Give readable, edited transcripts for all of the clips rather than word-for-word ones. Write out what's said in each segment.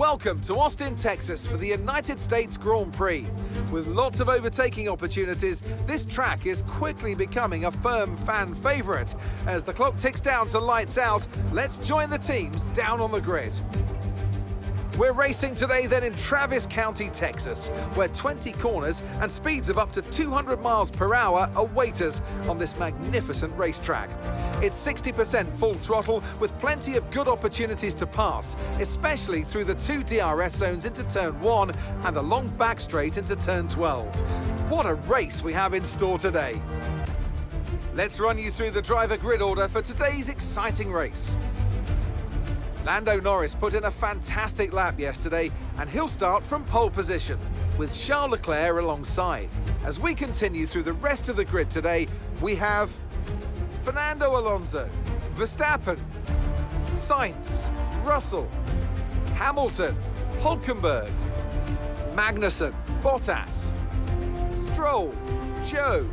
Welcome to Austin, Texas for the United States Grand Prix. With lots of overtaking opportunities, this track is quickly becoming a firm fan favourite. As the clock ticks down to lights out, let's join the teams down on the grid. We're racing today then in Travis County, Texas, where 20 corners and speeds of up to 200 miles per hour await us on this magnificent racetrack. It's 60% full throttle with plenty of good opportunities to pass, especially through the two DRS zones into turn 1 and the long back straight into turn 12. What a race we have in store today. Let's run you through the driver grid order for today's exciting race. Lando Norris put in a fantastic lap yesterday, and he'll start from pole position, with Charles Leclerc alongside. As we continue through the rest of the grid today, we have Fernando Alonso, Verstappen, Sainz, Russell, Hamilton, Hülkenberg, Magnussen, Bottas, Stroll, Joe,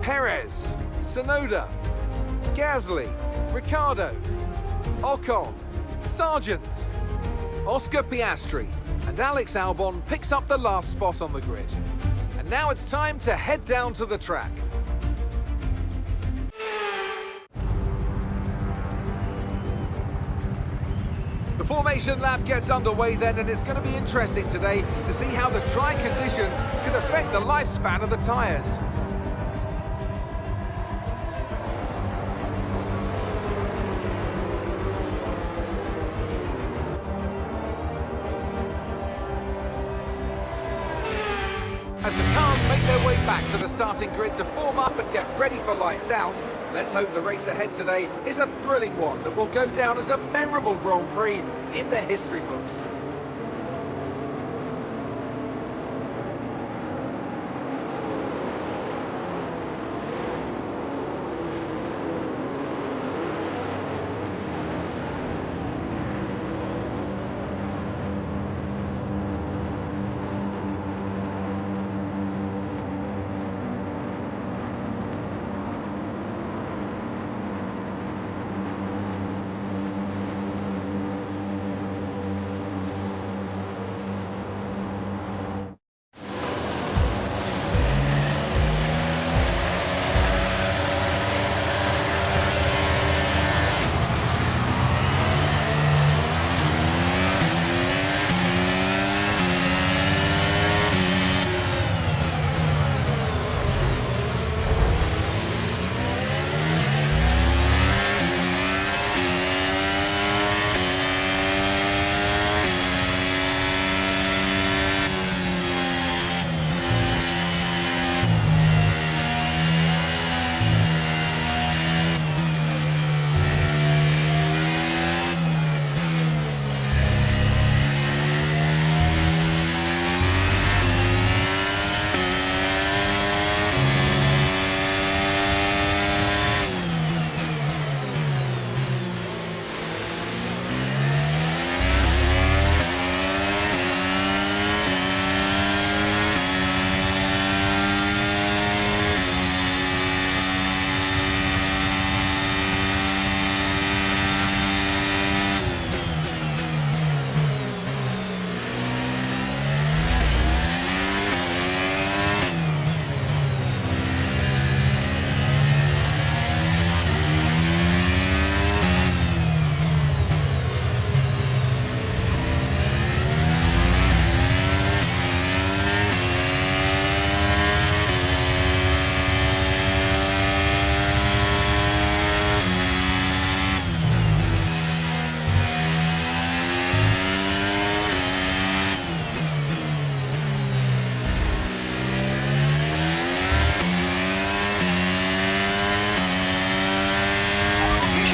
Perez, Tsunoda, Gasly, Ricciardo, Ocon, Sargent, Oscar Piastri, and Alex Albon picks up the last spot on the grid. And now it's time to head down to the track. The formation lap gets underway then, and it's going to be interesting today to see how the dry conditions can affect the lifespan of the tyres. As the cars make their way back to the starting grid to form up and get ready for lights out, let's hope the race ahead today is a thrilling one that will go down as a memorable Grand Prix in the history books.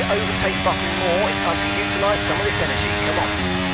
Overtake button more. It's time to utilise some of this energy. Come on.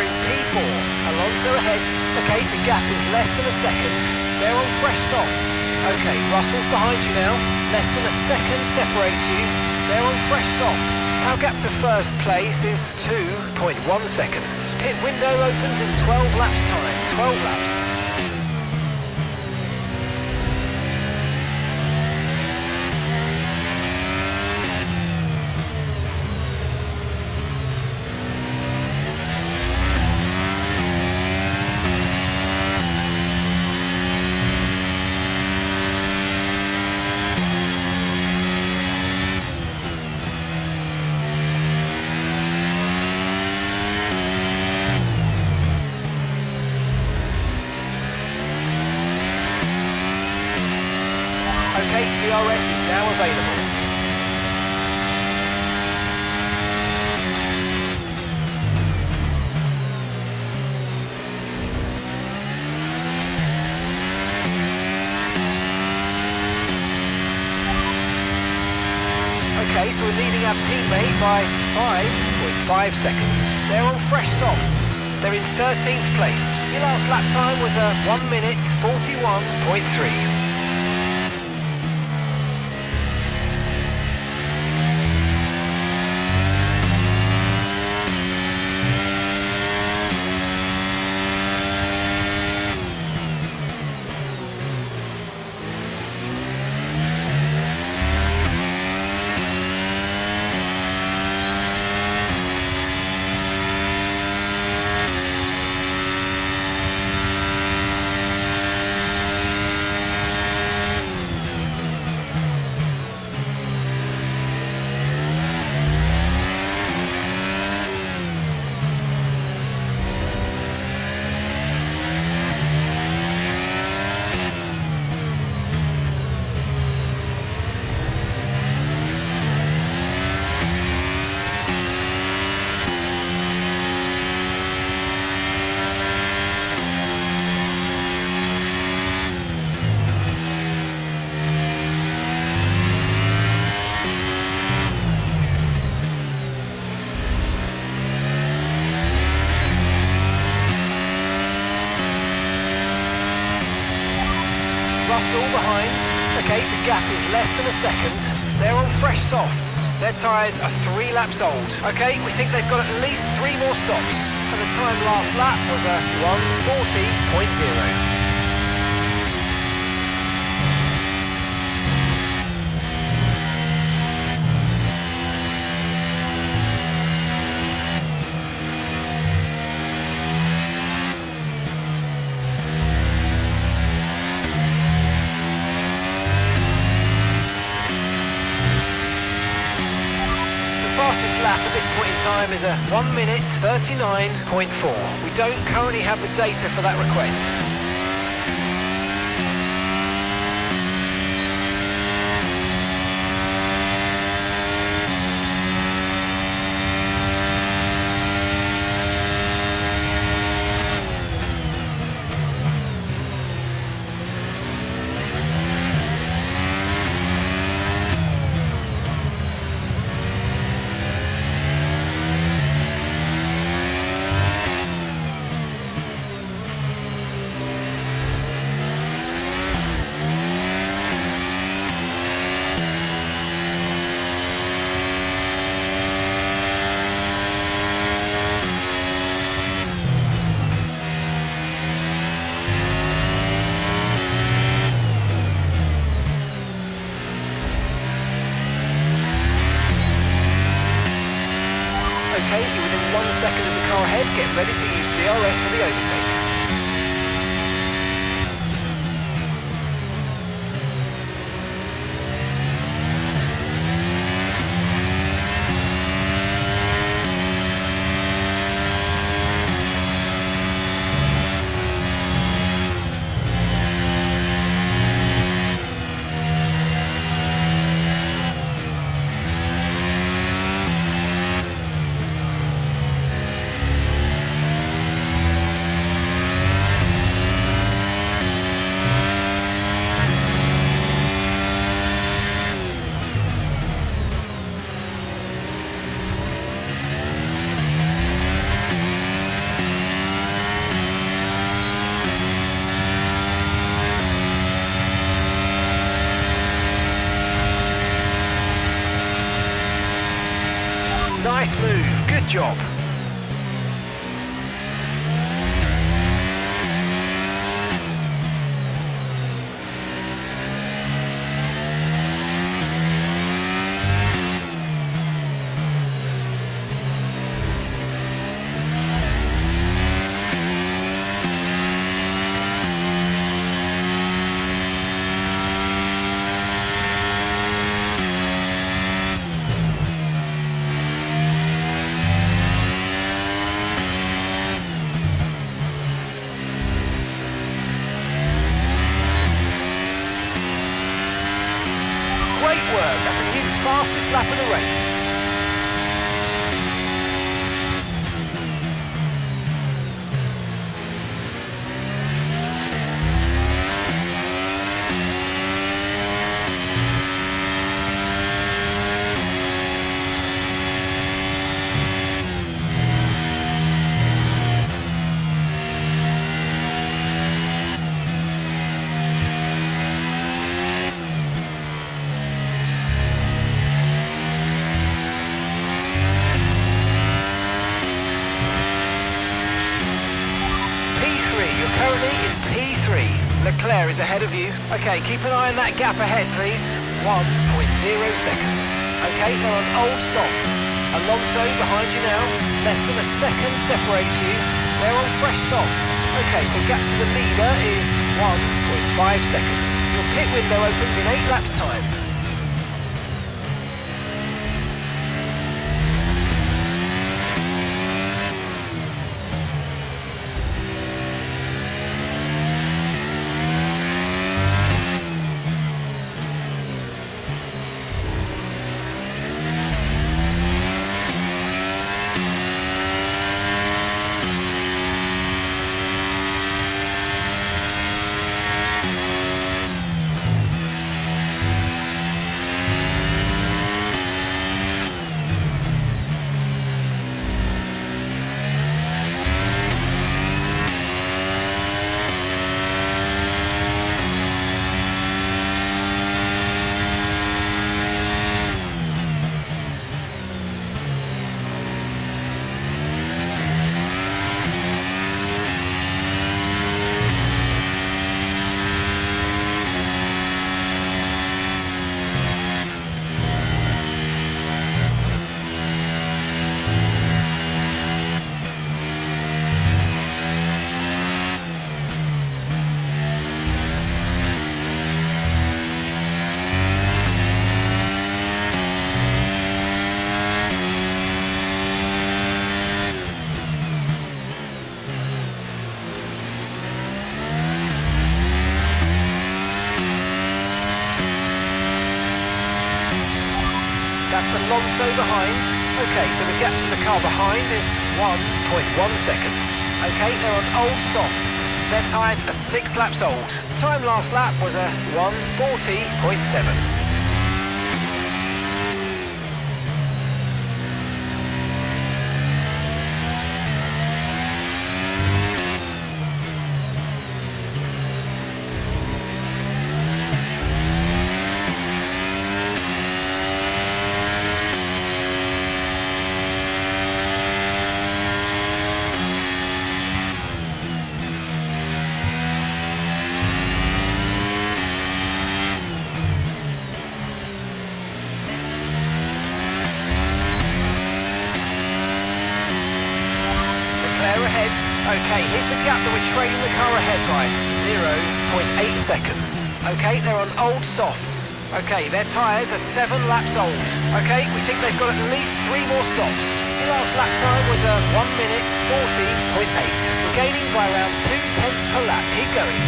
We're in P4. Alonso ahead. Okay, the gap is less than a second. They're on fresh softs. Okay, Russell's behind you now. Less than a second separates you. They're on fresh softs. Our gap to first place is 2.1 seconds. Pit window opens in 12 laps time. 12 laps. Okay, DRS is now available. Okay, so we're leading our teammate by 5.5 seconds. They're on fresh softs. They're in 13th place. Your last lap time was a 1 minute 41.3. Russell behind. Okay, the gap is less than a second. They're on fresh softs. Their tyres are 3 laps old. Okay, we think they've got at least 3 more stops. And the time last lap was a 1:40.0. Fastest lap at this point in time is a 1 minute 39.4. We don't currently have the data for that request. Okay, you're within 1 second of the car ahead. Get ready to use DRS for the overtake. move. Good job. Great work, that's a new fastest lap of the race. Currently in P3. Leclerc is ahead of you. Okay, keep an eye on that gap ahead, please. 1.0 seconds. Okay, they're on old softs. Alonso behind you now. Less than a second separates you. They're on fresh softs. Okay, so gap to the leader is 1.5 seconds. Your pit window opens in 8 laps time. That's Alonso behind. Okay, so the gap to the car behind is 1.1 seconds. Okay, they're on old softs. Their tyres are 6 laps old. Time last lap was a 1:40.7. Ahead. Okay, here's the gap that we're trailing the car ahead by. 0.8 seconds. Okay, they're on old softs. Okay, their tyres are 7 laps old. Okay, we think they've got at least 3 more stops. Your last lap time was a 1:40.8. We're gaining by around 0.2 per lap. Keep going.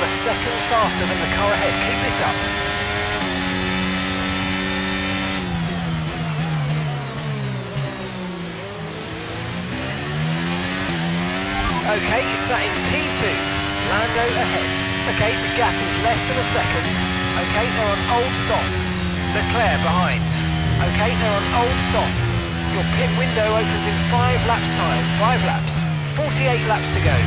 a second faster than the car ahead. Keep this up. Okay, you sat in P2. Lando ahead. Okay, the gap is less than a second. Okay, they're on old softs. Leclerc behind. Okay, they're on old softs. Your pit window opens in 5 laps time. 5 laps. 48 laps to go.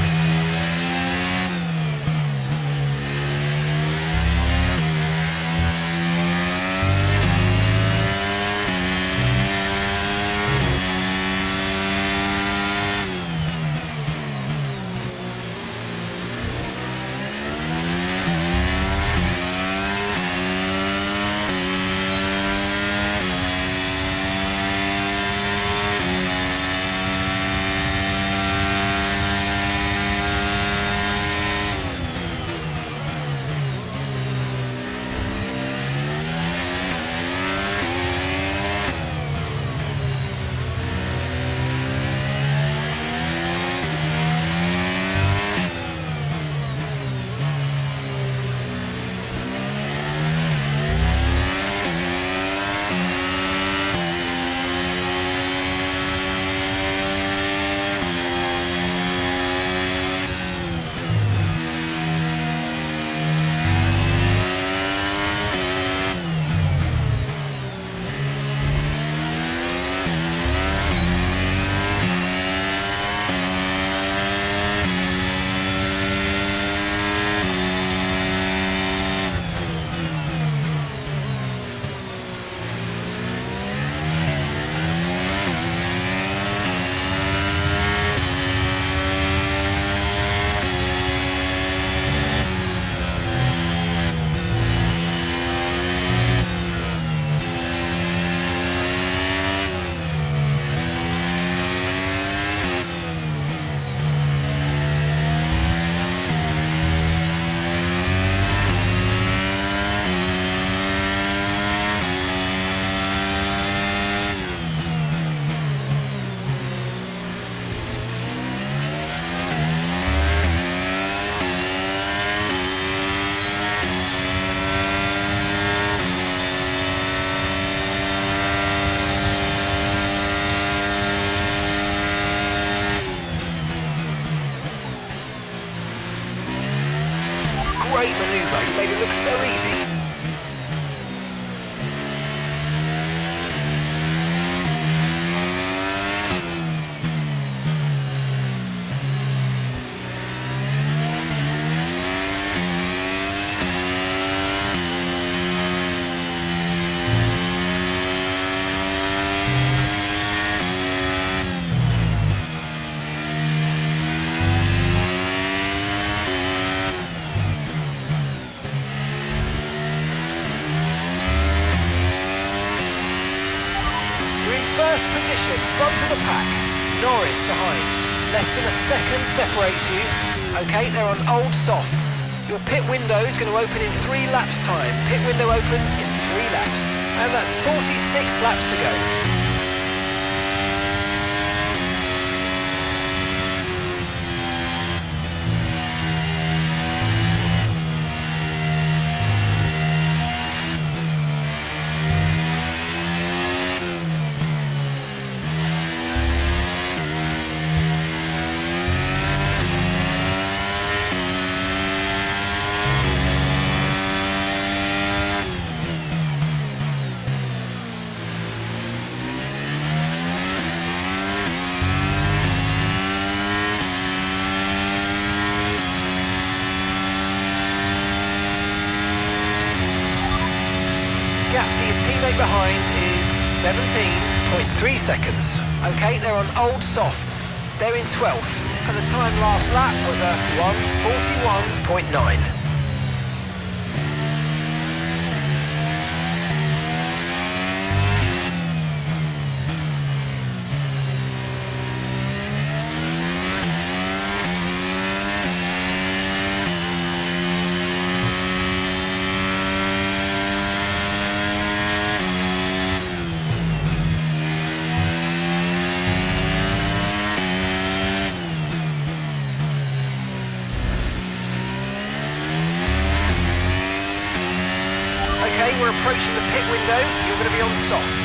Great manoeuvre, you made it look so easy. First position, front of the pack. Norris behind. Less than a second separates you. Okay, they're on old softs. Your pit window is going to open in 3 laps time. Pit window opens in 3 laps. And that's 46 laps to go. Gap to your teammate behind is 17.3 seconds. Okay, they're on old softs. They're in 12th. And the time last lap was a 1:41.9. Okay, we're approaching the pit window. You're going to be on softs.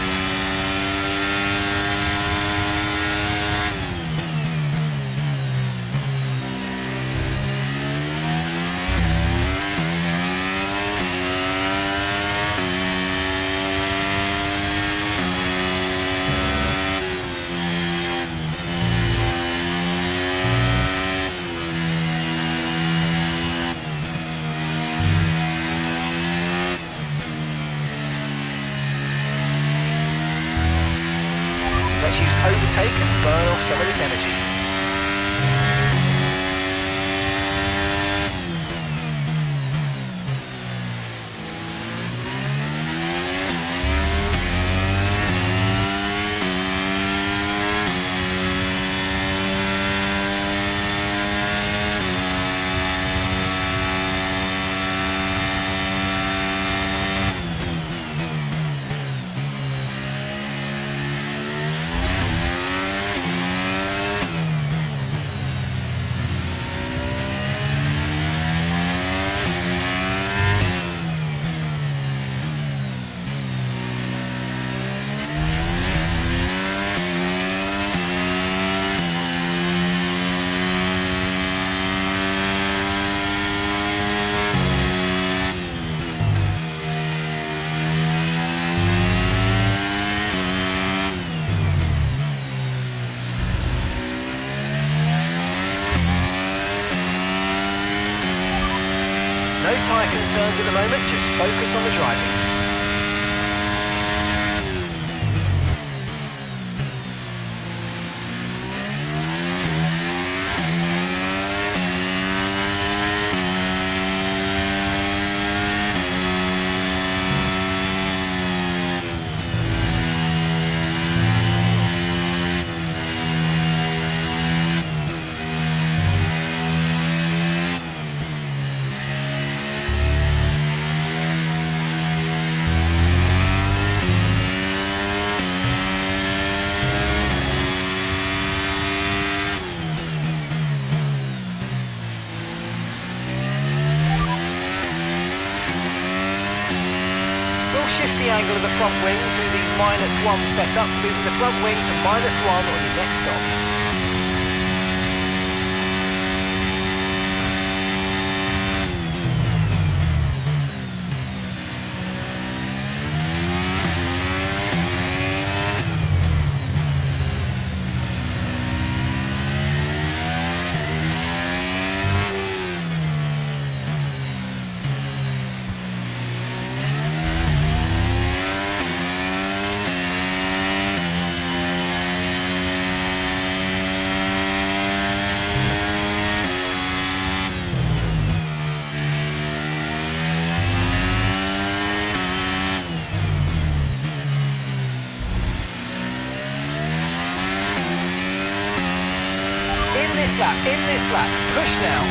Let's use overtake and burn off some of this energy. No tyre concerns at the moment, just focus on the driving. Shift the angle of the front wing to the -1 setup, moving the front wing to -1 on your next stop. In this lap, push now.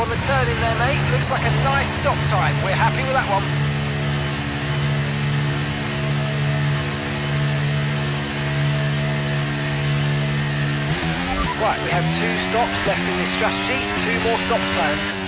on the turn in there, mate. Looks like a nice stop time. We're happy with that one. Right, we have 2 stops left in this strategy, 2 more stops planned.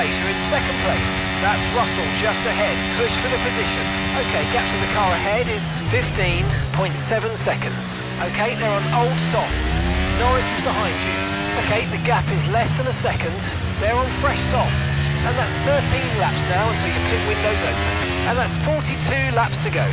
You're in second place. That's Russell just ahead. Push for the position. Okay, gap to the car ahead is 15.7 seconds. Okay, they're on old softs. Norris is behind you. Okay, the gap is less than a second. They're on fresh softs. And that's 13 laps now until your pit window's open. And that's 42 laps to go.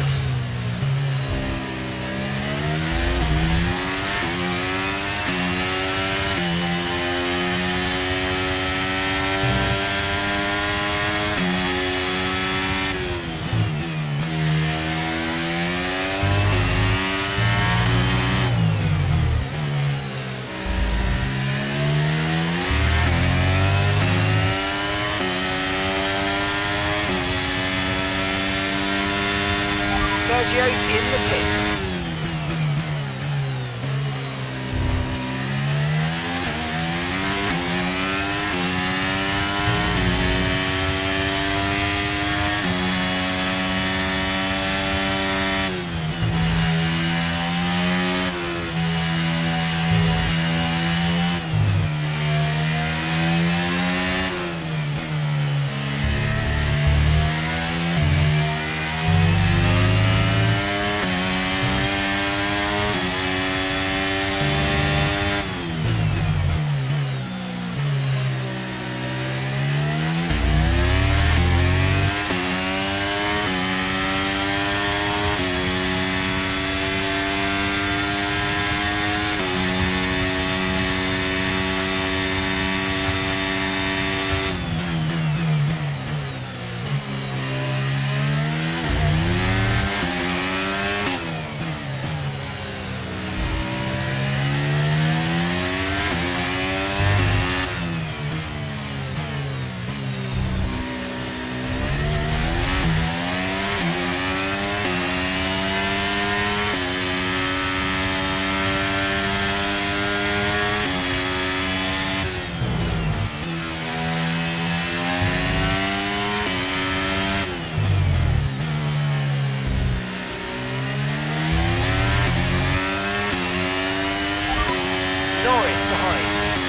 Sergio's in the pits.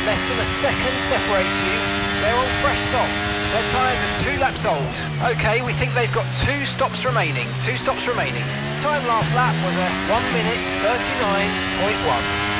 Less than a second separates you. They're on fresh softs. Their tyres are 2 laps old. Okay, we think they've got 2 stops remaining. 2 stops remaining. Time last lap was a 1 minute 39.1.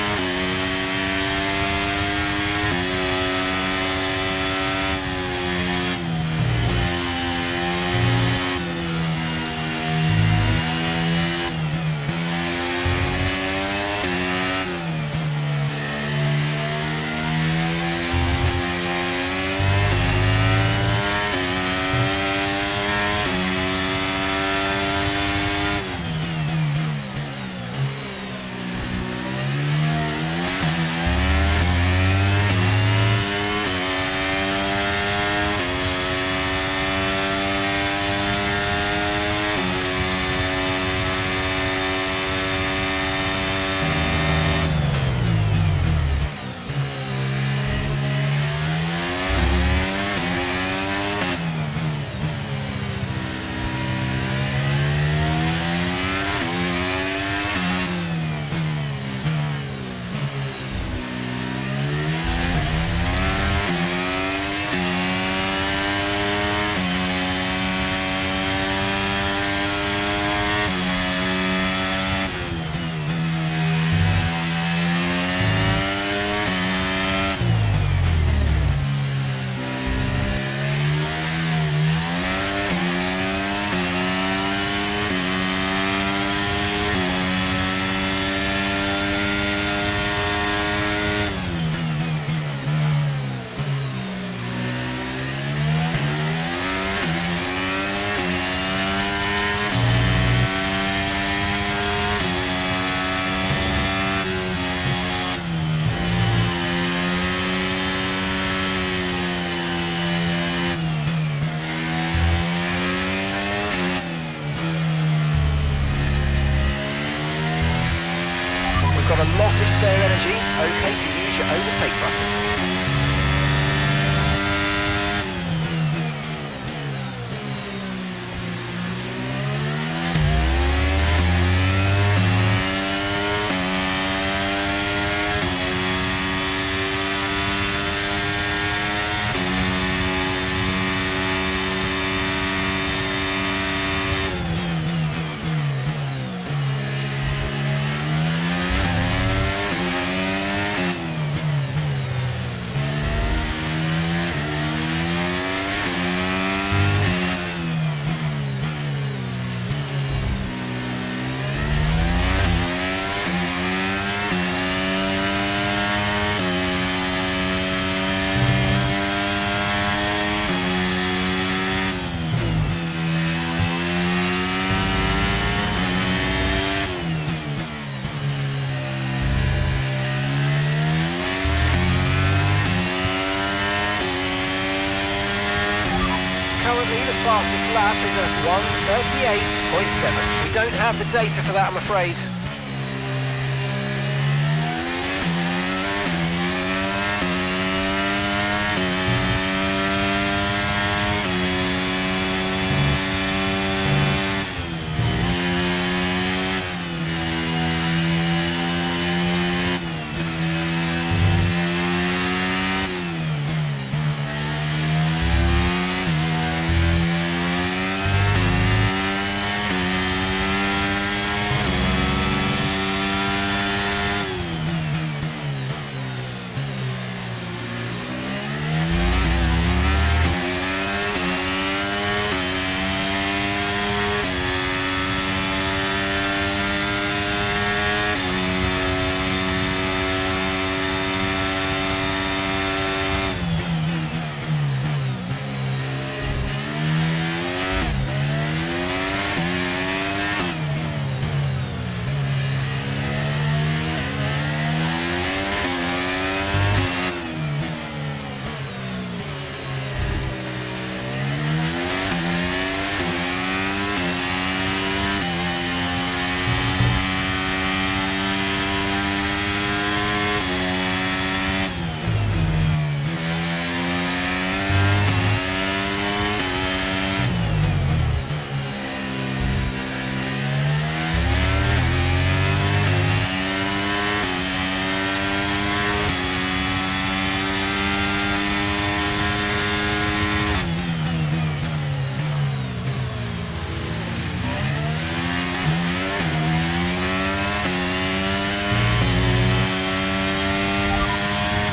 Okay to use your overtake button. Currently the fastest lap is at 1:38.7. We don't have the data for that, I'm afraid.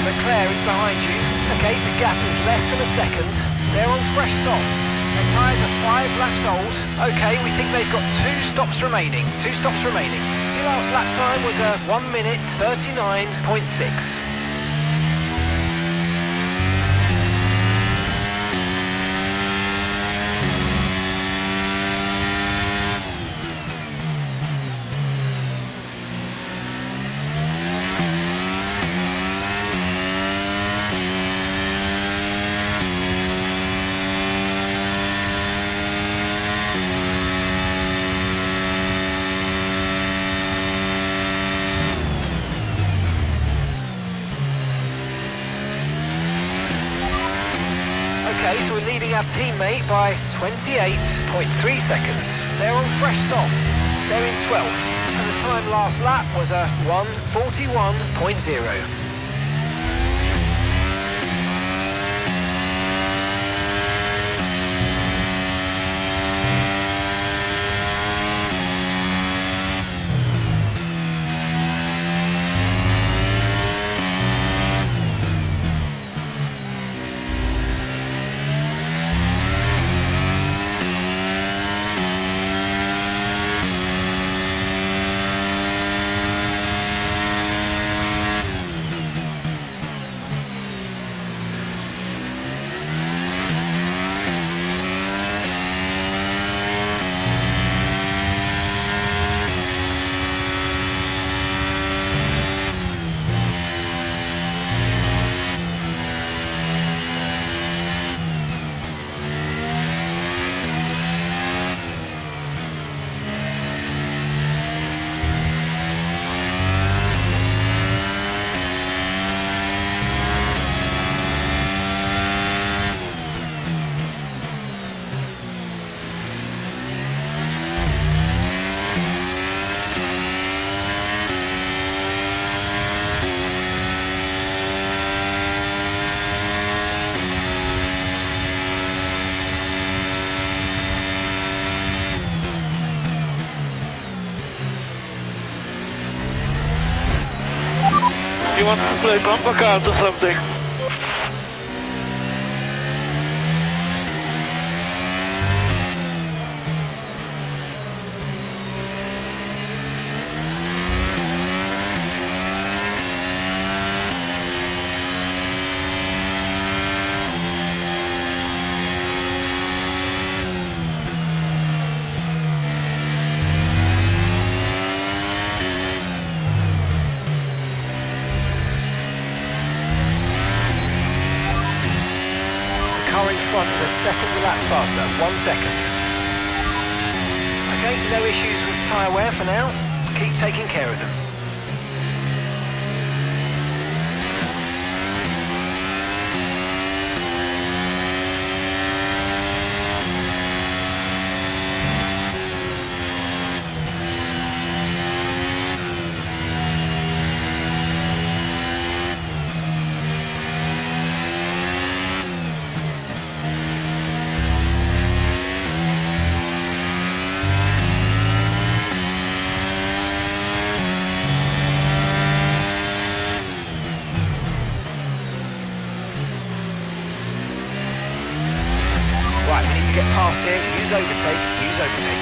Leclerc is behind you. Okay, the gap is less than a second. They're on fresh softs. Their tyres are 5 laps old. Okay, we think they've got 2 stops remaining. 2 stops remaining. Your last lap time was 1:39.6. Okay, so we're leading our teammate by 28.3 seconds. They're on fresh softs. They're in 12th. And the time last lap was 1:41.0. He wants to play bumper cars or something. Car in front is a second a lap faster, 1 second. Okay, no issues with tyre wear for now. Keep taking care of them. Right, we need to get past here. Use overtake, use overtake.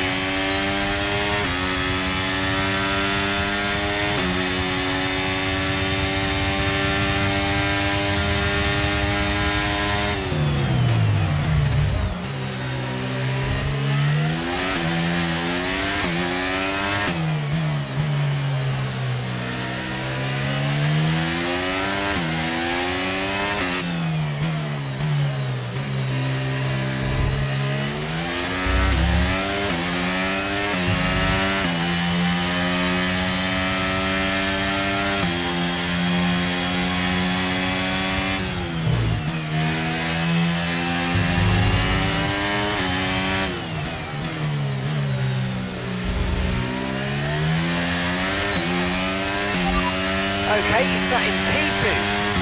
Okay, you sat in P2.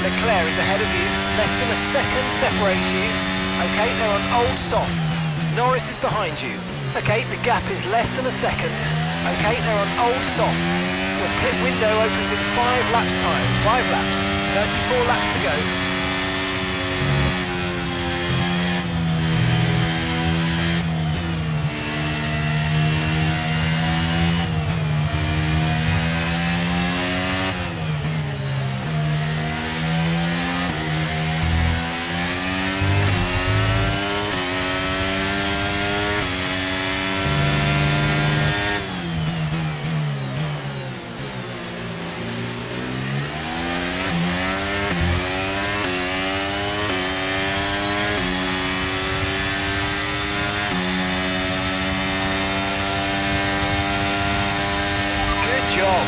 Leclerc is ahead of you. Less than a second separates you. Okay, they're on old softs. Norris is behind you. Okay, the gap is less than a second. Okay, they're on old softs. Your pit window opens in 5 laps time. 5 laps. 34 laps to go.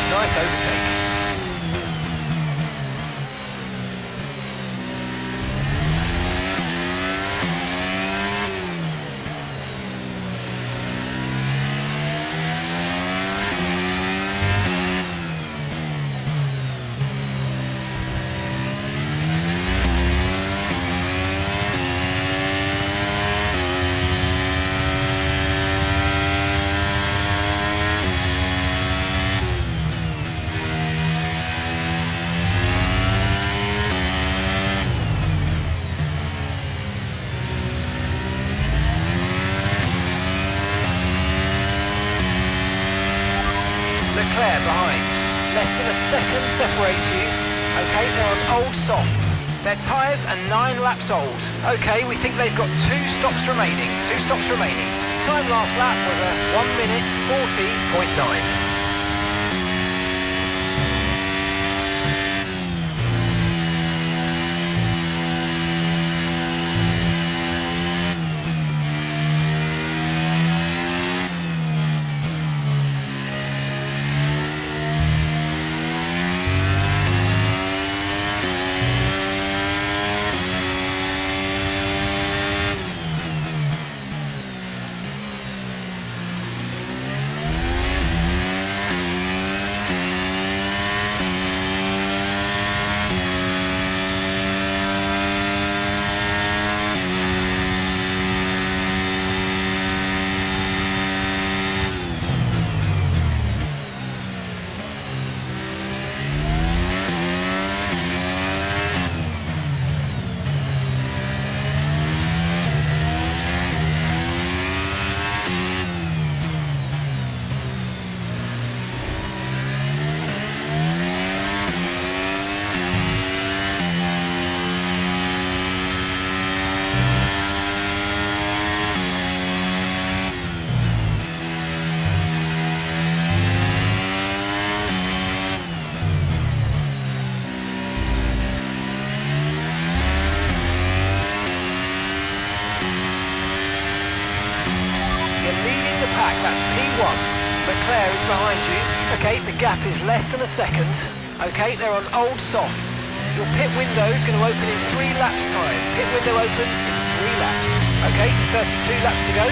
Nice overtake. Leclerc behind. Less than a second separates you. Okay, they're on old softs. Their tyres are 9 laps old. Okay, we think they've got 2 stops remaining. 2 stops remaining. Time last lap was a 1 minute 40.9. back, that's P1. Leclerc is behind you. Okay, the gap is less than a second. Okay, they're on old softs. Your pit window is going to open in 3 laps time. Pit window opens in 3 laps. Okay, 32 laps to go.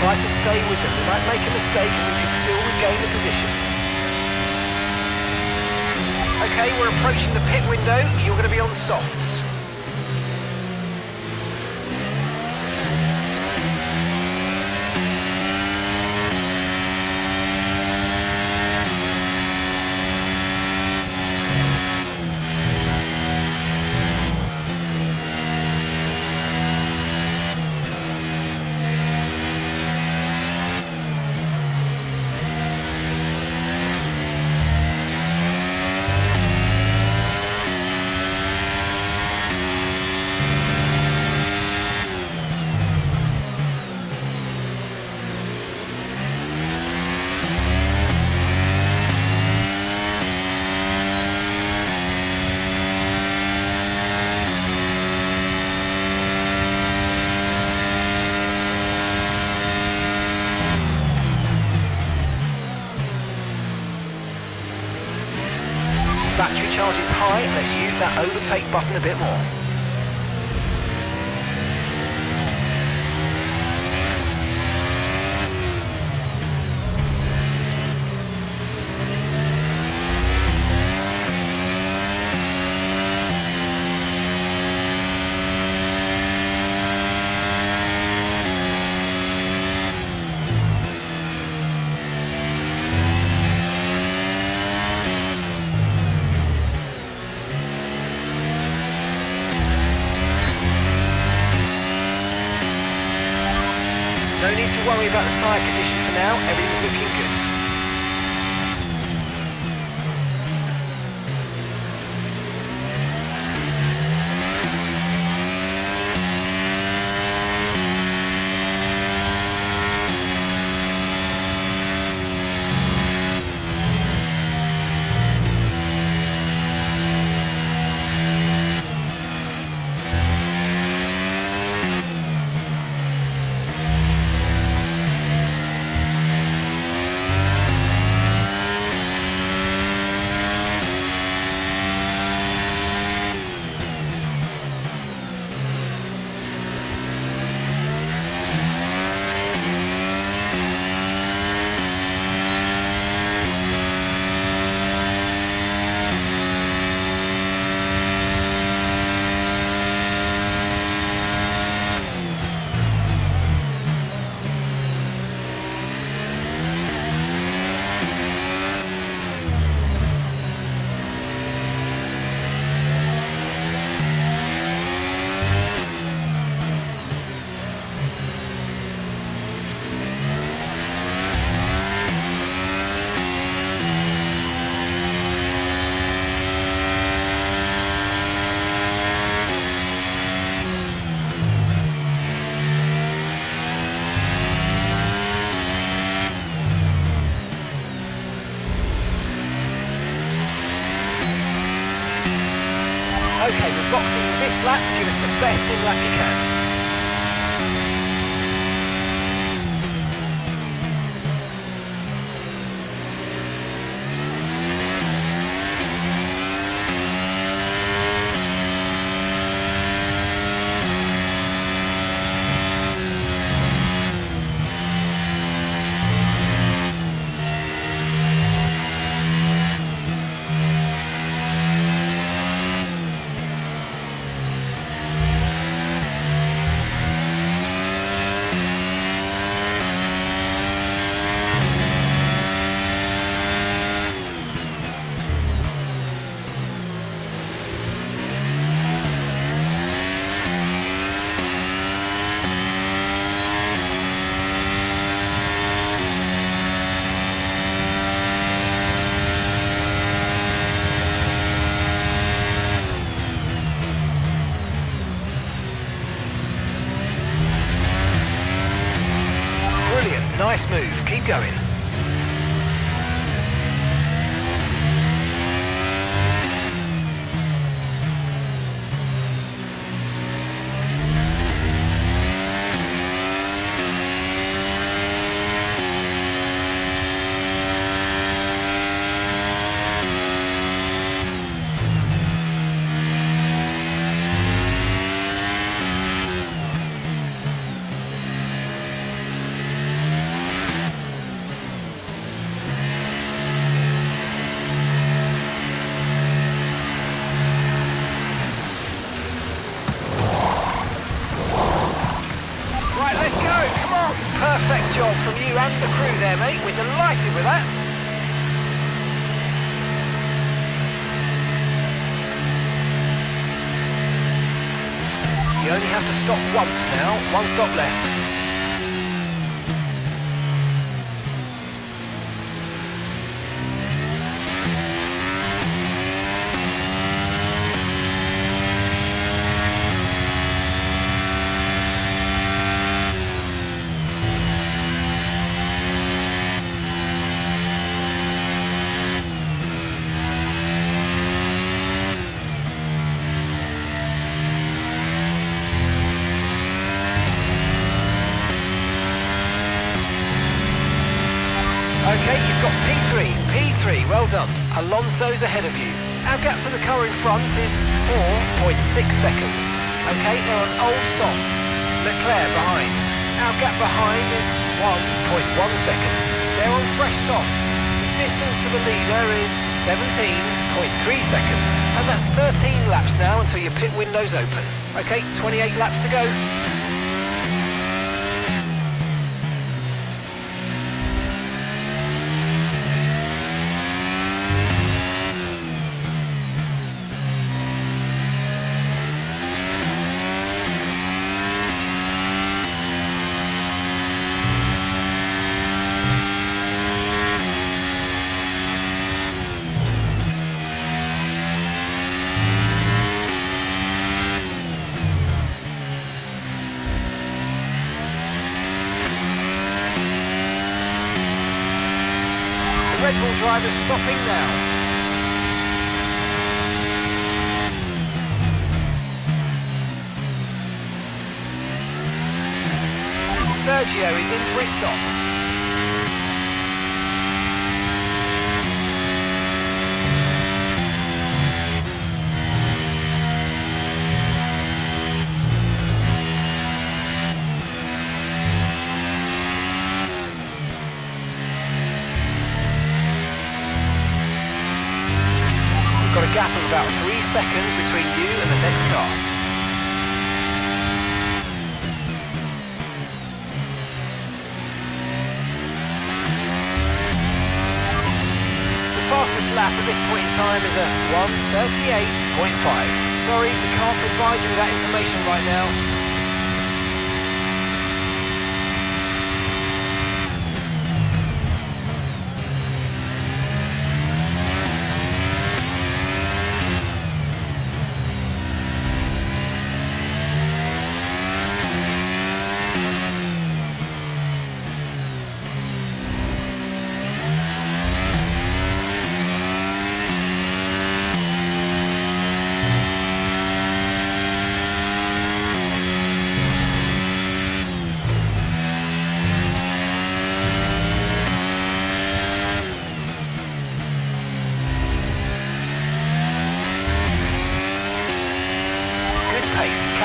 Try to stay with them. They might make a mistake and we can still regain the position. Okay, we're approaching the pit window. You're going to be on softs. Battery charge is high, let's use that overtake button a bit more. No need to worry about the tyre condition for now, everything's looking good. Okay, we're boxing this lap to give us the best in lap you can. Nice move, keep going. Perfect job from you and the crew there, mate. We're delighted with that. You only have to stop once now. One stop left. Okay, you've got P3, well done. Alonso's ahead of you. Our gap to the car in front is 4.6 seconds. Okay, they're on old softs. Leclerc behind. Our gap behind is 1.1 seconds. They're on fresh softs. The distance to the leader is 17.3 seconds. And that's 13 laps now until your pit window's open. Okay, 28 laps to go. Red Bull drivers stopping now. Sergio is in for his stop. Got a gap of about 3 seconds between you and the next car. The fastest lap at this point in time is a 1:38.5. Sorry, we can't provide you with that information right now.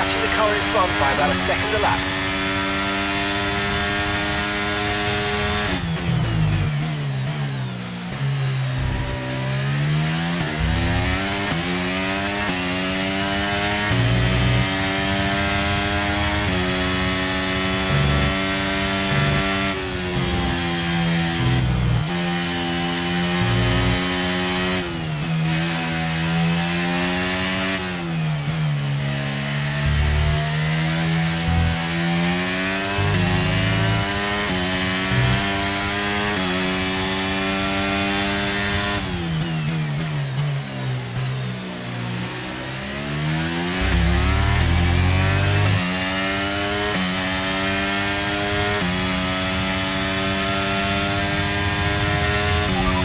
catching the car in front by about a second a lap.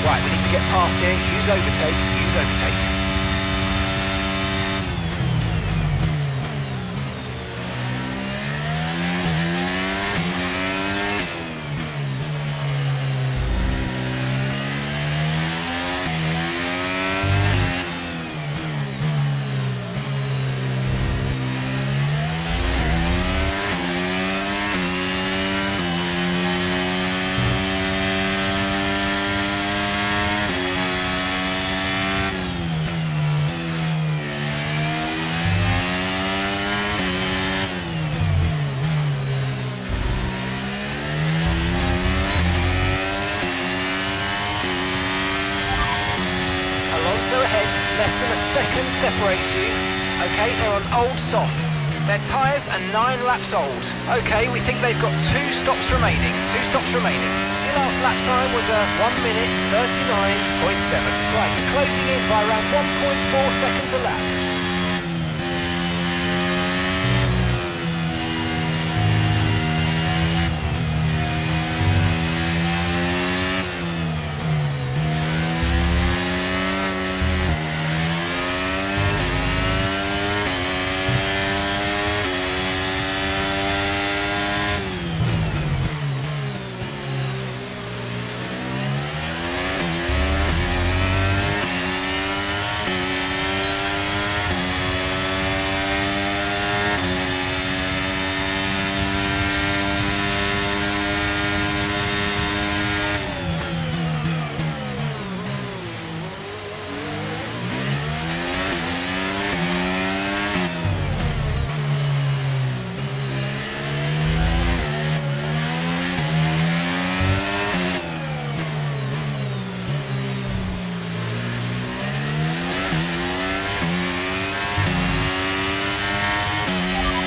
Right, we need to get past here. Use overtake, use overtake. Ahead, less than a second separates you. Okay, they're on old softs. Their tyres are 9 laps old. Okay, we think they've got 2 stops remaining. Your last lap time was 1 minute 39.7. Right, you're closing in by around 1.4 seconds a lap.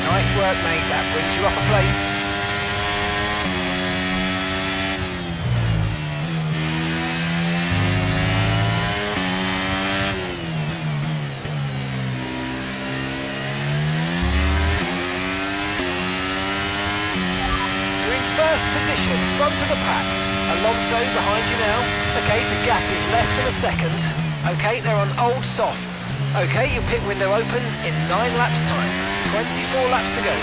Nice work, mate. That brings you up a place. You're in first position, front of the pack. Alonso behind you now. Okay, the gap is less than a second. Okay, they're on old softs. Okay, your pit window opens in 9 laps time. 24 laps to go.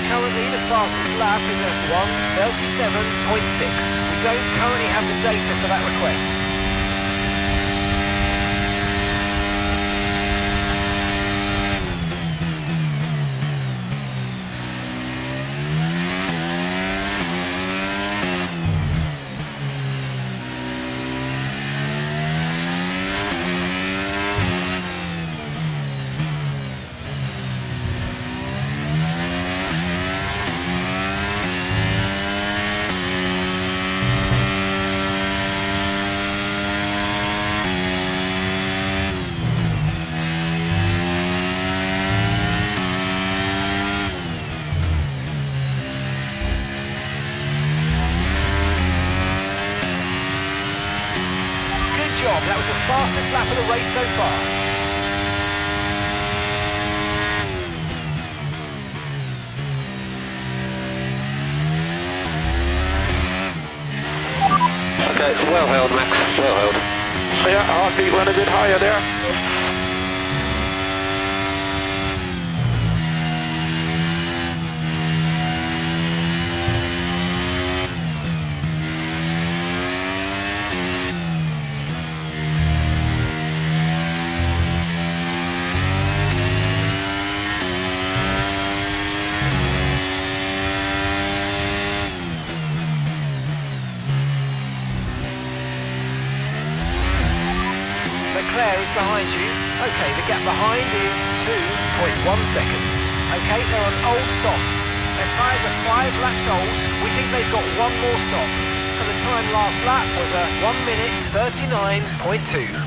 Currently, the fastest lap is at 1:37.6. We don't currently have the data for that request. That was the fastest lap of the race so far. Okay, well held, Max, well held. Yeah, heartbeat went a bit higher there. Leclerc is behind you. Okay, the gap behind is 2.1 seconds. Okay, they're on old softs. Their tyres are 5 laps old. We think they've got one more stop. And the time last lap was a 1 minute 39.2.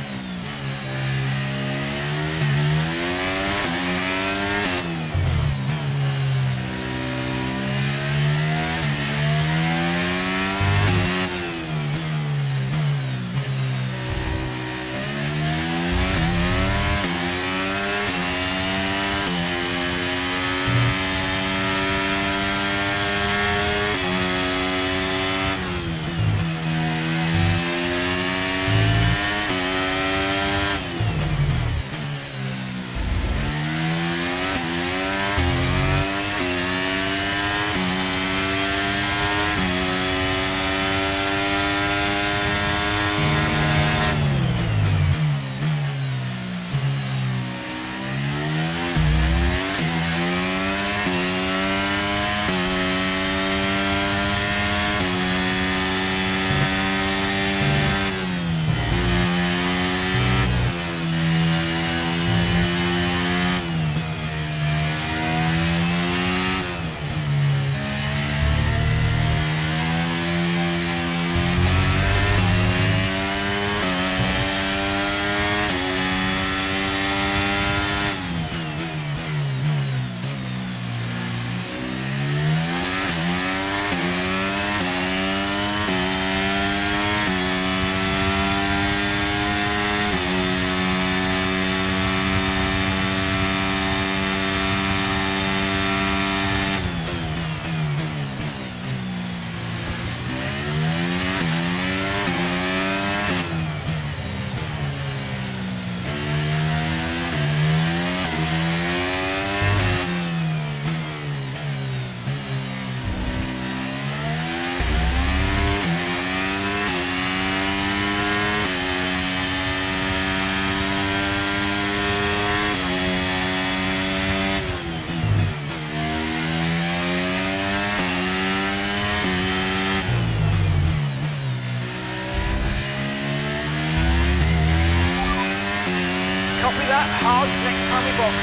Copy that, hard next time we box.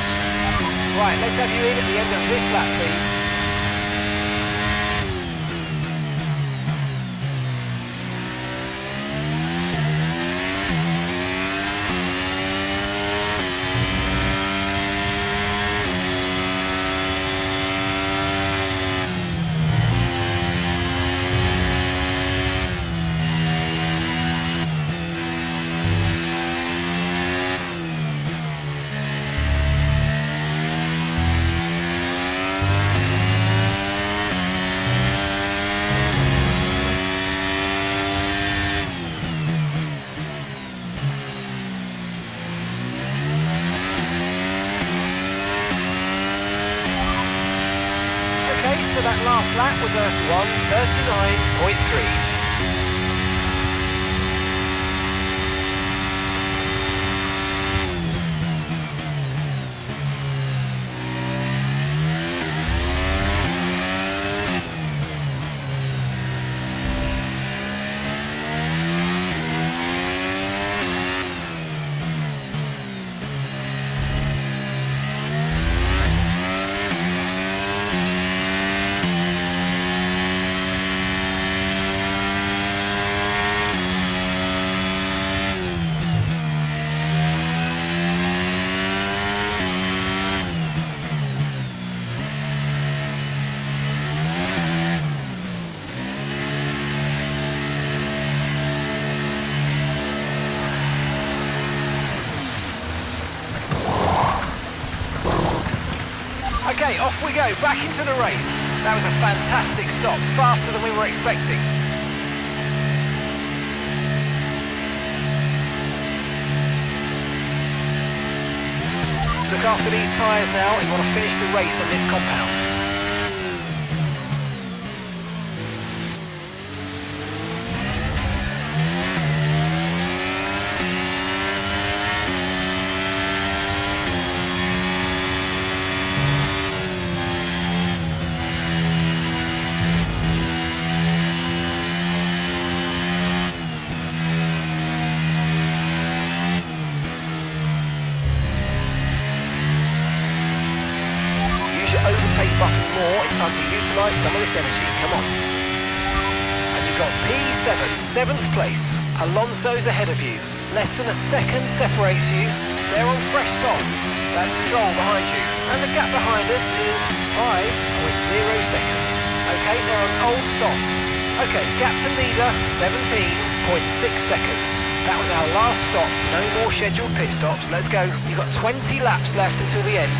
Right, let's have you in at the end of this lap, please. So that last lap was a 1:39.3. Okay, off we go, back into the race. That was a fantastic stop, faster than we were expecting. look after these tyres now. You want to finish the race on this compound. Overtake button more, it's time to utilise some of this energy, come on. And you've got P7, 7th place. Alonso's ahead of you. Less than a second separates you. They're on fresh softs. That's Stroll behind you. And the gap behind us is 5.0 seconds. Okay, they're on old softs. Okay, gap to leader, 17.6 seconds. That was our last stop. No more scheduled pit stops. Let's go. You've got 20 laps left until the end.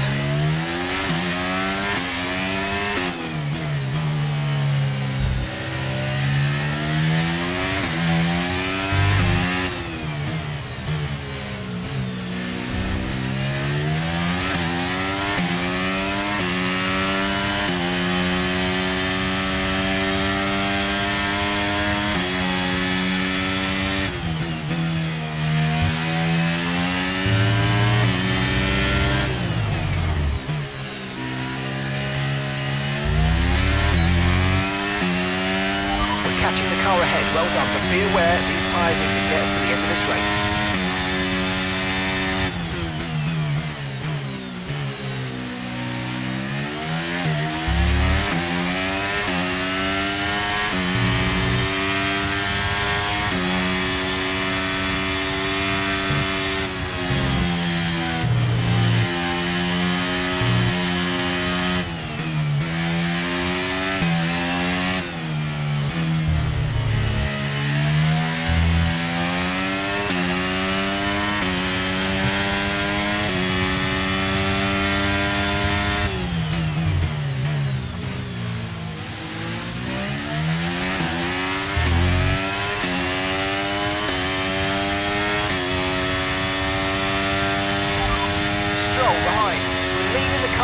Catching the car ahead, well done, but be aware these tyres need to get us to the end of this race.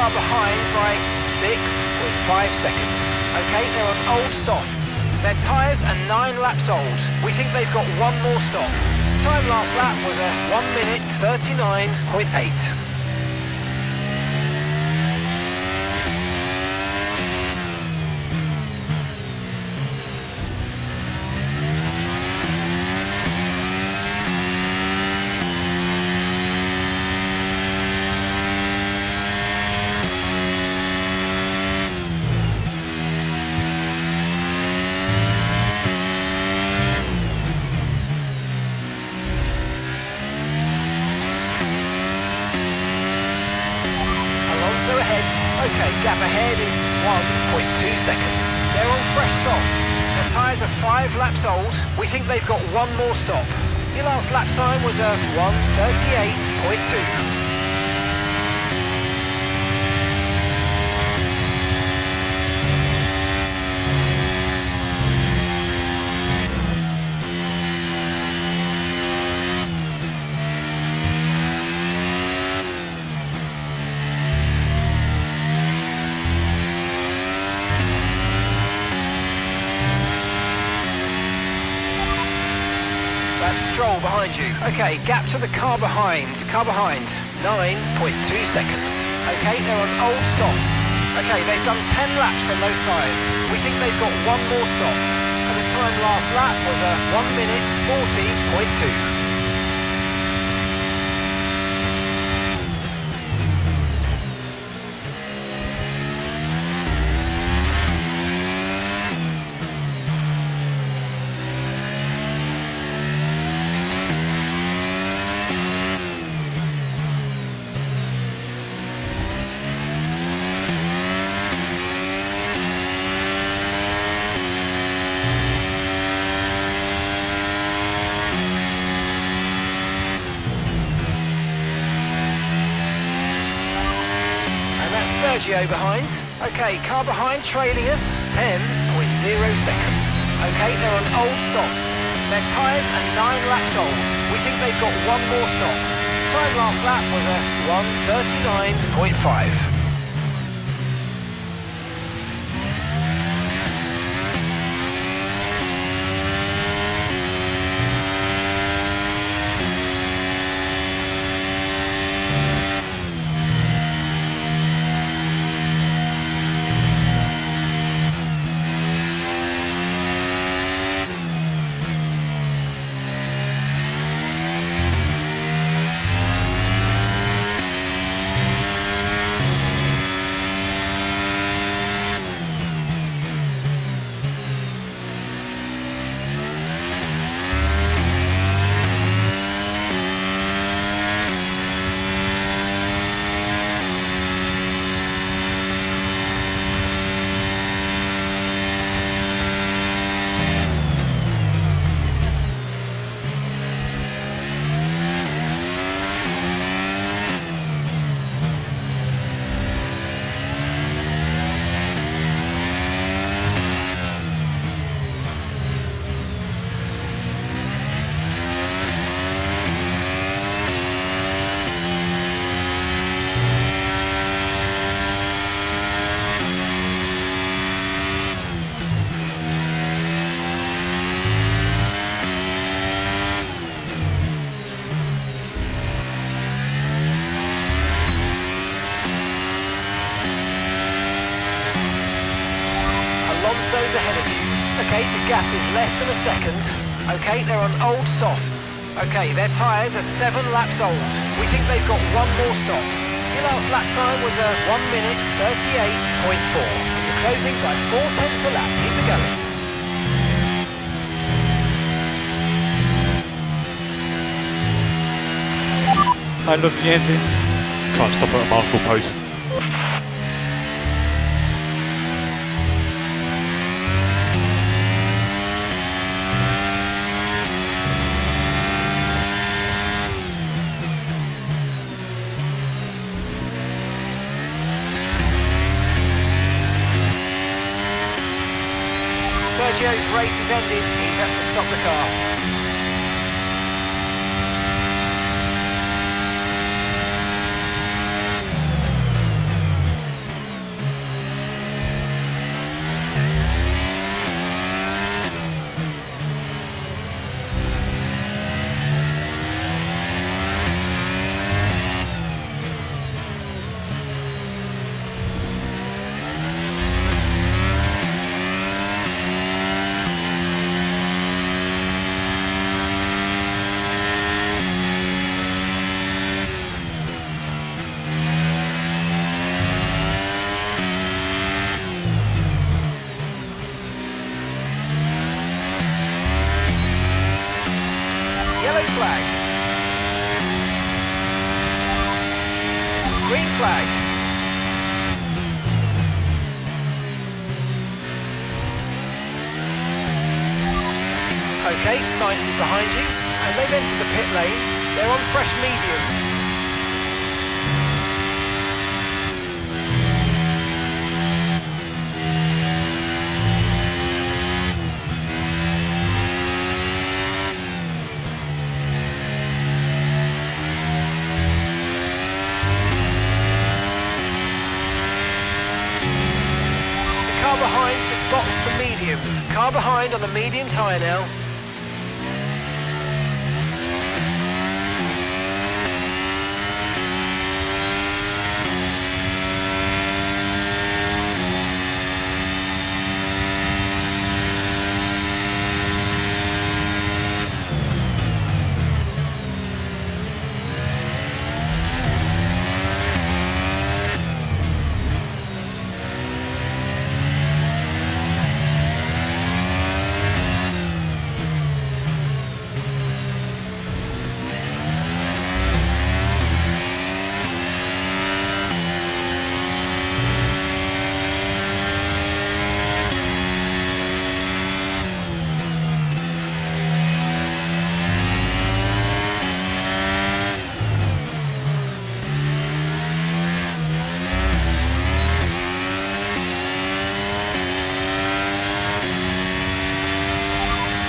Behind by 6.5 seconds. Okay, they're on old softs. Their tyres are 9 laps old. We think they've got one more stop. Time last lap was a 1 minute 39.8. Okay, gap ahead is 1.2 seconds. They're on fresh softs. Their tyres are 5 laps old. We think they've got one more stop. Your last lap time was a 1:38.2. Stroll behind you. Okay, gap to the car behind. 9.2 seconds. Okay, they're on old softs. Okay, they've done 10 laps on those tyres. We think they've got one more stop. And the time last lap was a 1 minute 40.2. Sergio behind. Okay, car behind trailing us, 10.0 seconds. Okay, they're on old softs. Their tyres are 9 laps old. We think they've got one more stop. time last lap was a 1:39.5. Alonso's ahead of you. Okay, the gap is less than a second. Okay, they're on old softs. Okay, their tyres are 7 laps old. We think they've got one more stop. Your last lap time was a 1:38.4. You're closing by 0.4 a lap. Keep it going. I love the engine. Can't stop at a markable post. Sergio's race has ended. He's had to stop the car. Yellow flag. Green flag. Okay, Sainz is behind you, and they've entered the pit lane. They're on fresh mediums. Car behind's just boxed for mediums. Car behind on the medium tyre now.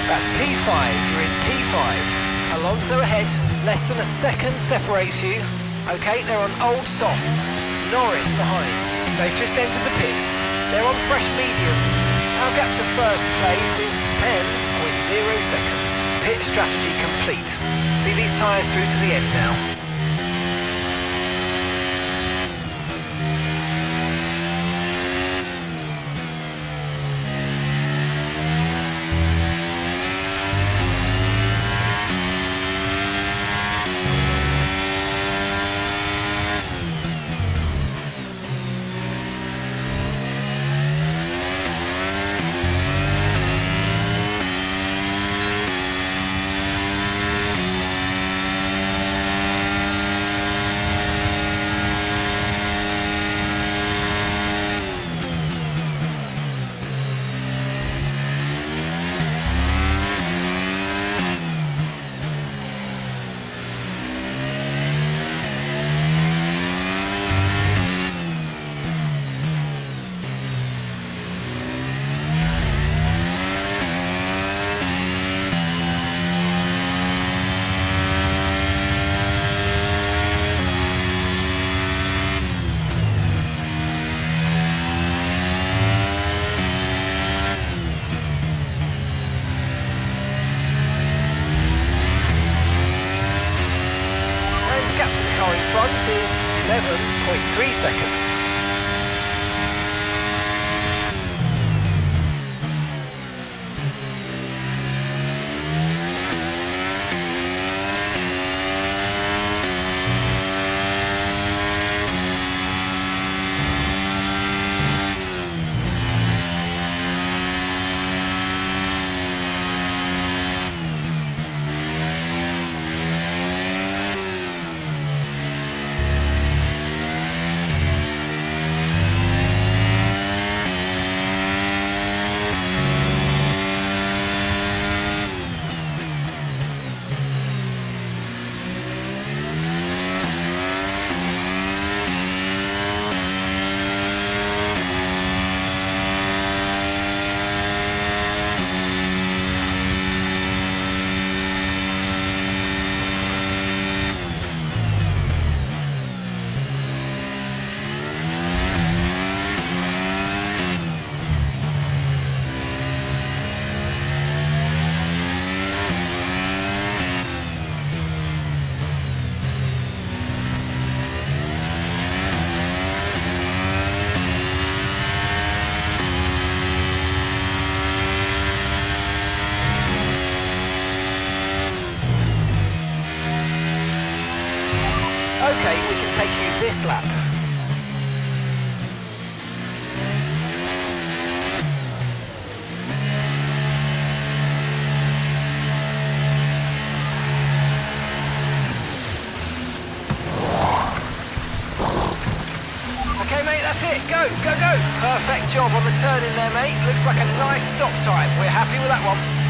That's P5, you're in P5. Alonso ahead. Less than a second separates you. Okay, they're on old softs. Norris behind. They've just entered the pits. They're on fresh mediums. Our gap to first place is 10.0 seconds. Pit strategy complete. See these tyres through to the end now. In front is 7.3 seconds. Okay, we can take you this lap. Okay, mate, that's it. Go, go, go. Perfect job on the turn in there, mate. Looks like a nice stop time. We're happy with that one.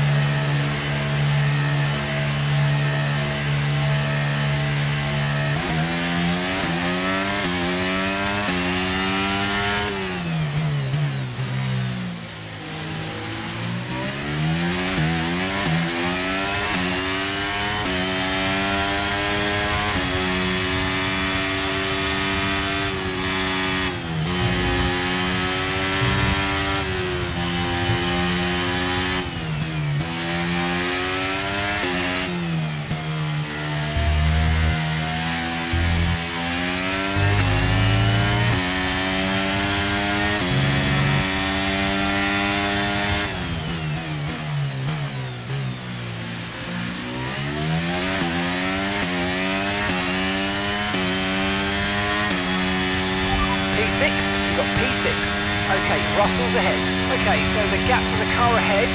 P6, you've got P6. Okay, Russell's ahead. Okay, so the gap to the car ahead,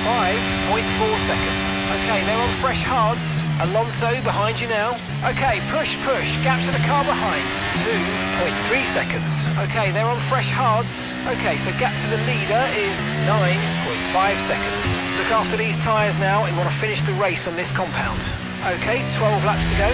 5.4 seconds. Okay, they're on fresh hards. Alonso behind you now. Okay, push, push. Gap to the car behind, 2.3 seconds. Okay, they're on fresh hards. Okay, so gap to the leader is 9.5 seconds. Look after these tyres now. We want to finish the race on this compound. Okay, 12 laps to go.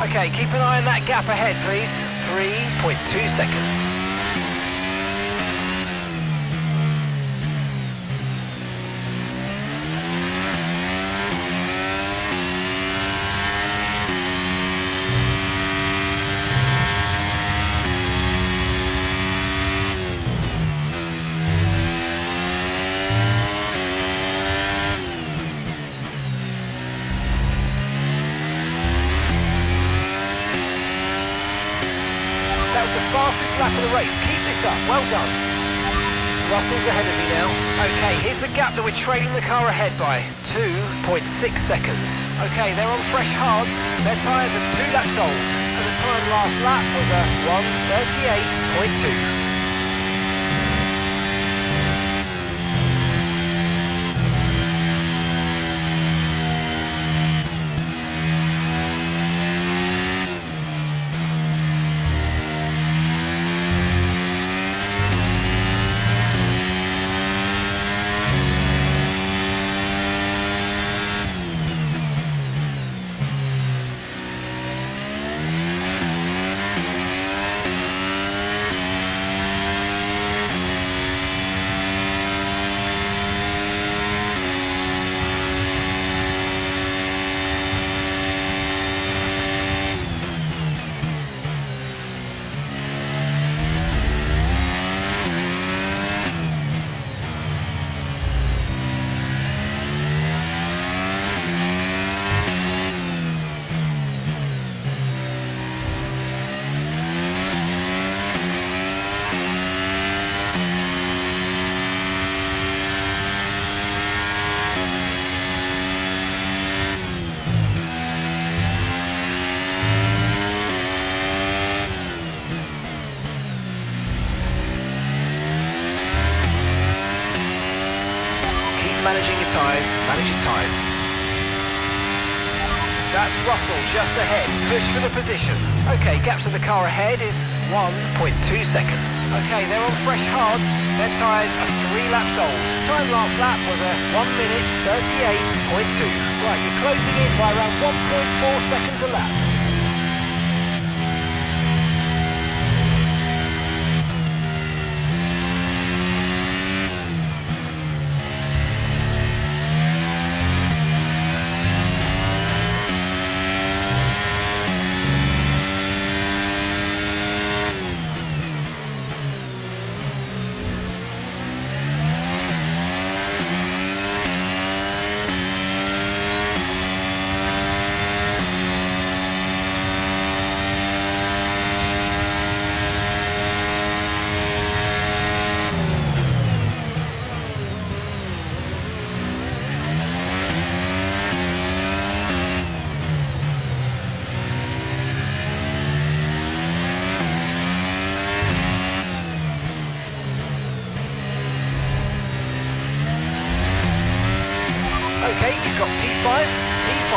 Okay, keep an eye on that gap ahead, please. 3.2 seconds. That was the fastest lap of the race. Keep this up. Well done. Russell's ahead of me now. Okay, here's the gap that we're trailing the car ahead by. 2.6 seconds. Okay, they're on fresh hards. Their tyres are 2 laps old. And the time last lap was a 1:38.2. Managing your tyres, manage your tyres. That's Russell just ahead, push for the position. Okay, gap to the car ahead is 1.2 seconds. Okay, they're on fresh hards, their tyres are 3 laps old. Time last lap was a 1:38.2. Right, you're closing in by around 1.4 seconds a lap. Okay, you've got P5, P5.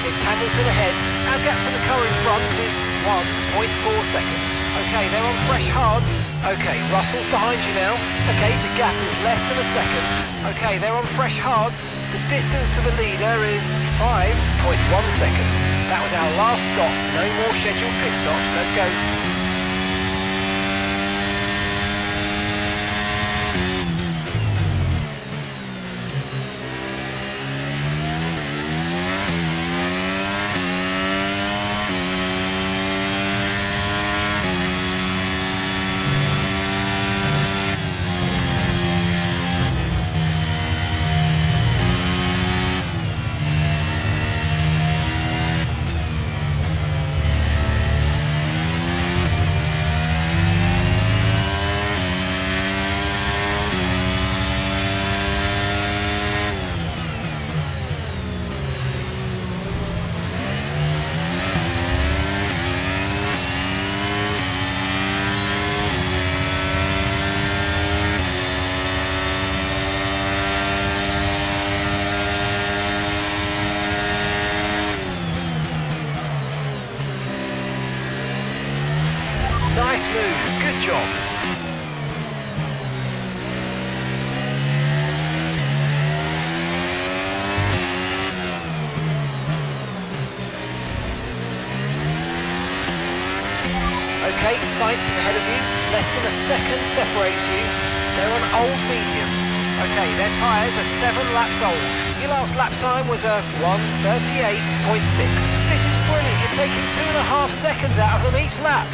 It's Hamilton ahead. Our gap to the car in front is 1.4 seconds. Okay, they're on fresh hards. Okay, Russell's behind you now. Okay, the gap is less than a second. Okay, they're on fresh hards. The distance to the leader is 5.1 seconds. That was our last stop. No more scheduled pit stops. Let's go. Nice move, good job. Okay, Sainz is ahead of you. Less than a second separates you. They're on old mediums. Okay, their tyres are 7 laps old. Your last lap time was a 1:38.6. This is brilliant. You're taking 2.5 seconds out of them each lap.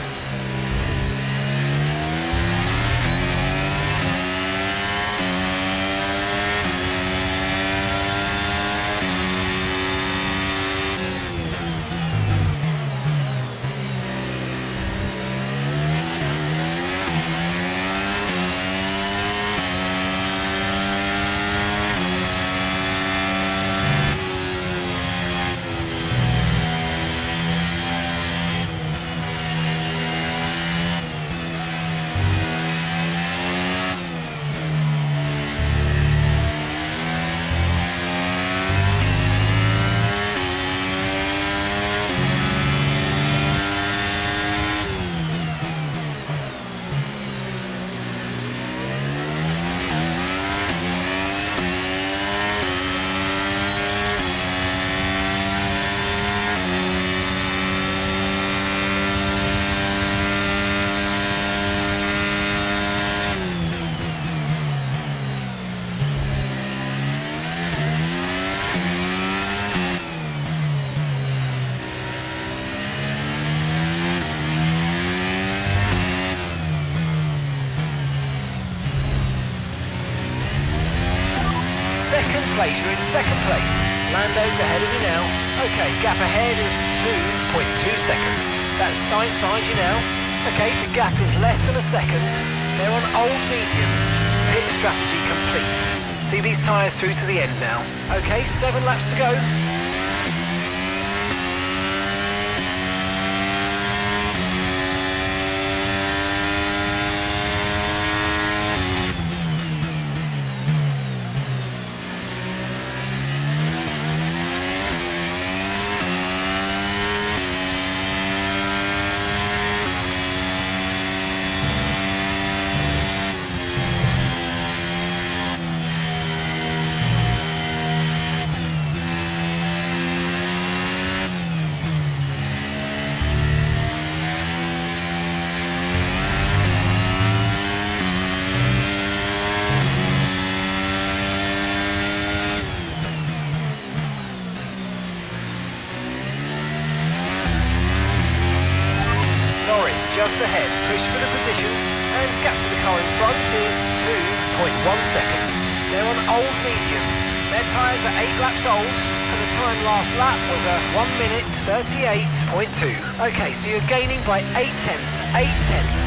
Place, you're in second place. Lando's ahead of you now. Okay, gap ahead is 2.2 seconds. That's Sainz behind you now. Okay, the gap is less than a second. They're on old mediums. Pit strategy complete. See these tyres through to the end now. Okay, 7 laps to go. Just ahead, push for the position, and gap to the car in front is 2.1 seconds. They're on old mediums. Their tyres are 8 laps old, and the time last lap was a 1:38.2. Okay, so you're gaining by 8 tenths, 8 tenths.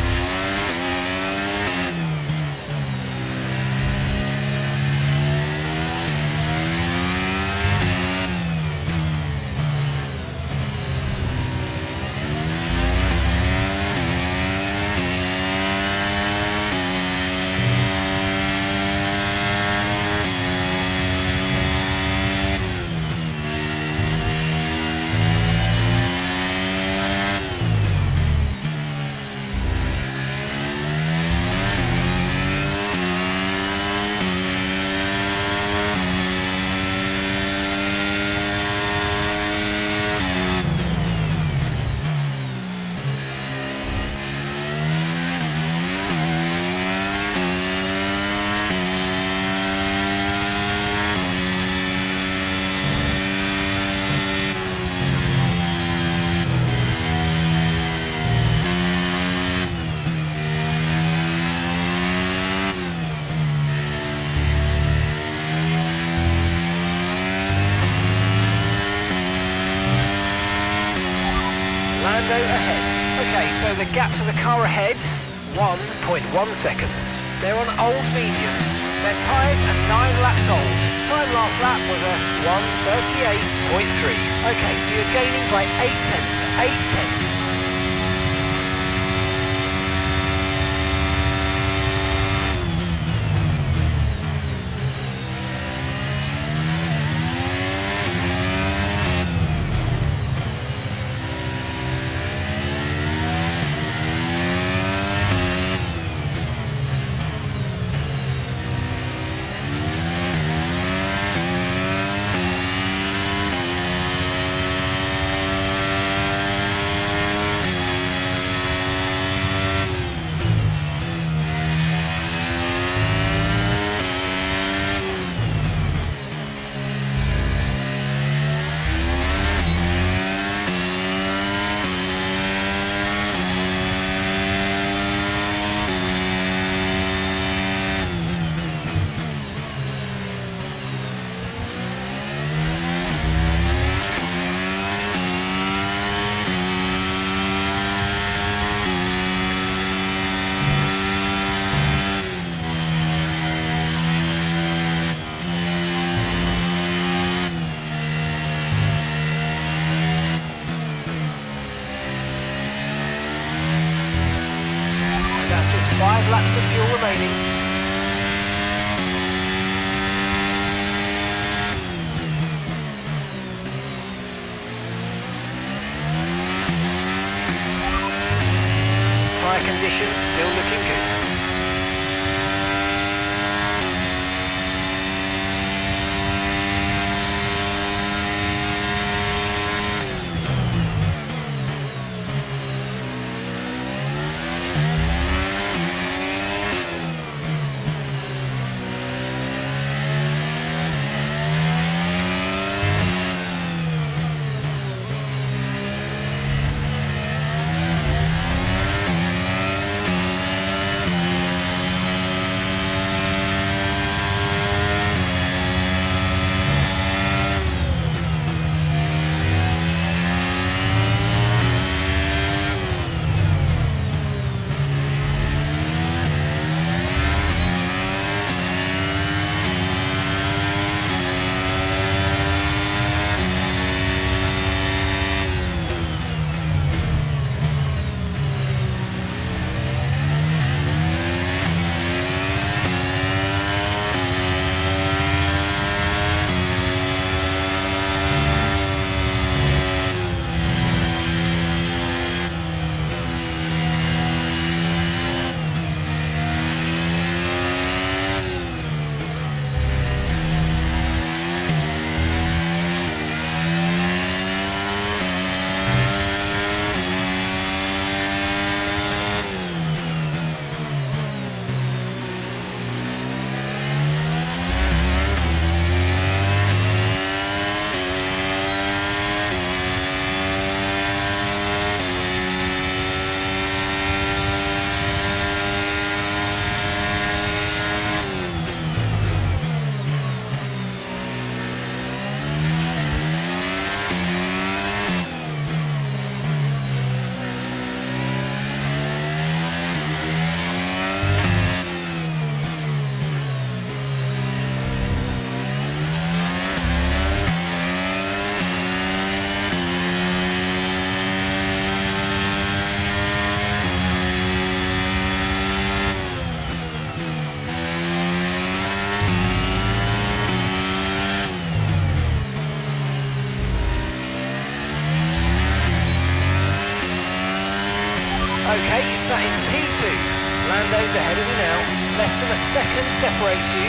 Ahead. Okay, so the gap to the car ahead, 1.1 seconds. They're on old mediums. Their tyres are 9 laps old. Time last lap was a 1:38.3. Okay, so you're gaining by 8 tenths, 8 tenths. 5 laps of fuel remaining. Tyre condition still looking good. Okay, you sat in P2. Lando's ahead of you now. Less than a second separates you.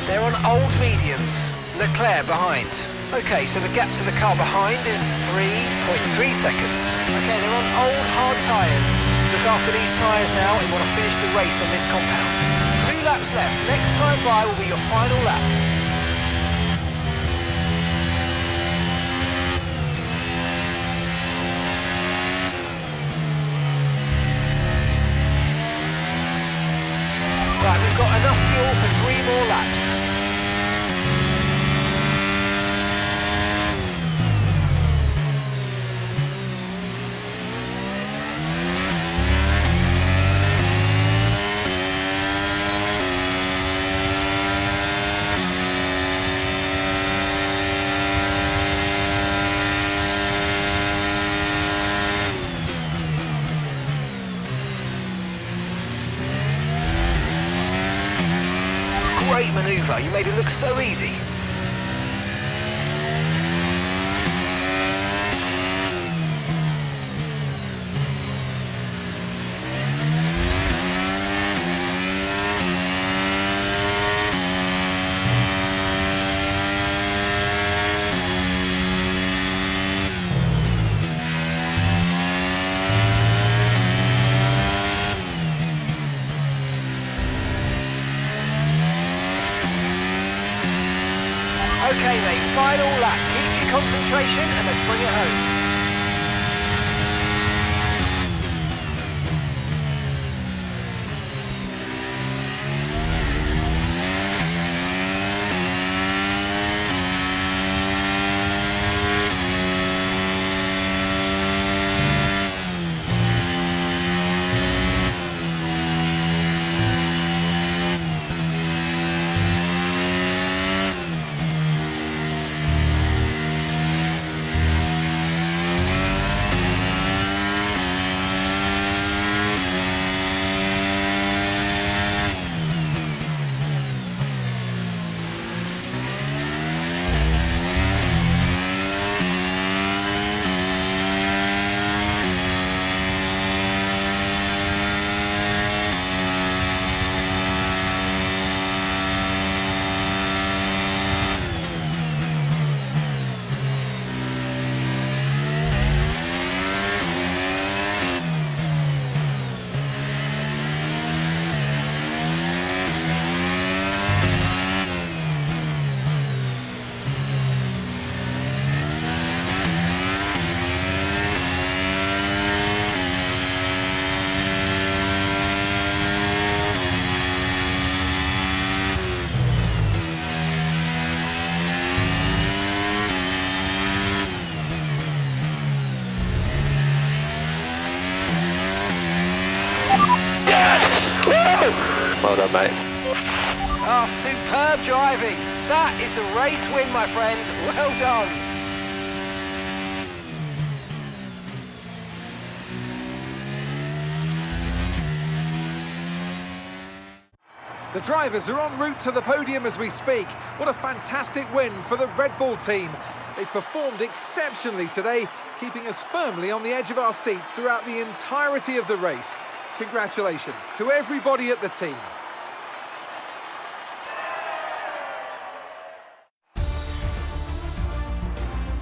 They're on old mediums. Leclerc behind. Okay, so the gap to the car behind is 3.3 seconds. Okay, they're on old hard tyres. Look after these tyres now if you want to finish the race on this compound. 3 laps left. Next time by will be your final lap. Right, we've got enough fuel for 3 more laps. Great manoeuvre, you made it look so easy. Okay mate, final lap. Keep your concentration and let's bring it home. Well done, mate. Oh, superb driving. That is the race win, my friend. Well done. The drivers are en route to the podium as we speak. What a fantastic win for the Red Bull team. They performed exceptionally today, keeping us firmly on the edge of our seats throughout the entirety of the race. Congratulations to everybody at the team.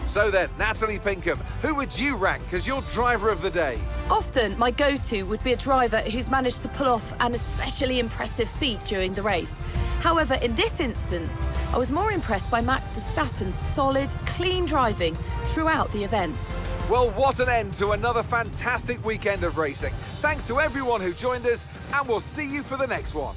So then, Natalie Pinkham, who would you rank as your driver of the day? Often, my go-to would be a driver who's managed to pull off an especially impressive feat during the race. However, in this instance, I was more impressed by Max Verstappen's solid, clean driving throughout the event. Well, what an end to another fantastic weekend of racing. Thanks to everyone who joined us, and we'll see you for the next one.